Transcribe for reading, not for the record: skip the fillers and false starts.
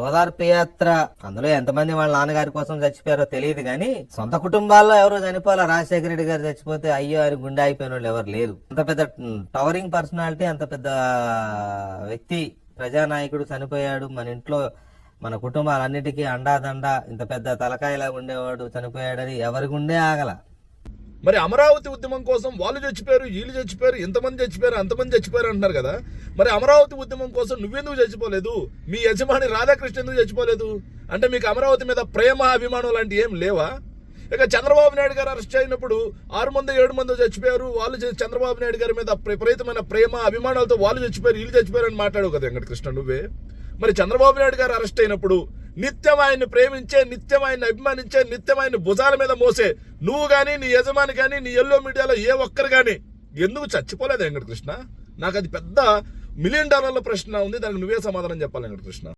ఓదార్పు యాత్ర అందులో ఎంతమంది వాళ్ళ నాన్నగారి కోసం చచ్చిపోయారో తెలియదు కానీ సొంత కుటుంబాల్లో ఎవరో చనిపోలే. రాజశేఖర రెడ్డి గారు చచ్చిపోతే అయ్యో అని గుండె అయిపోయిన వాళ్ళు ఎవరు లేరు. అంత పెద్ద టవరింగ్ పర్సనాలిటీ, అంత పెద్ద వ్యక్తి, ప్రజానాయకుడు చనిపోయాడు. మన ఇంట్లో మన కుటుంబాలన్నిటికీ అండాదండ ఇంత పెద్ద తలకాయలా ఉండేవాడు చనిపోయాడని ఎవరి గుండె ఆగల. మరి అమరావతి ఉద్యమం కోసం వాళ్ళు చచ్చిపోయారు, వీళ్ళు చచ్చిపోయారు, ఇంతమంది చచ్చిపోయారు, అంతమంది చచ్చిపోయారు అంటున్నారు కదా. మరి అమరావతి ఉద్యమం కోసం నువ్వెందుకు చచ్చిపోలేదు? మీ యజమాని రాధాకృష్ణ ఎందుకు చచ్చిపోలేదు? అంటే మీకు అమరావతి మీద ప్రేమ, అభిమానం లాంటి ఏం లేవా? ఇక చంద్రబాబు నాయుడు గారు అరెస్ట్ అయినప్పుడు 6 మంది 7 మంది చచ్చిపోయారు, వాళ్ళు చంద్రబాబు నాయుడు గారి మీద విపరీతమైన ప్రేమ అభిమానాలతో వాళ్ళు చచ్చిపోయారు, వీళ్ళు చచ్చిపోయారు అని మాట్లాడవు కదా వెంకటకృష్ణ నువ్వే. మరి చంద్రబాబు నాయుడు గారు అరెస్ట్ అయినప్పుడు నిత్యం ఆయన్ని ప్రేమించే, నిత్యం ఆయన్ని అభిమానించే, నిత్యం ఆయన్ని భుజాల మీద మోసే నువ్వు కానీ, నీ యజమాని కానీ, నీ ఎల్లో మీడియాలో ఏ ఒక్కరు కానీ ఎందుకు చచ్చిపోలేదు వెంకటకృష్ణ? నాకు అది పెద్ద $1 మిలియన్ ప్రశ్న ఉంది. దానికి నువ్వే సమాధానం చెప్పాలి వెంకటకృష్ణ.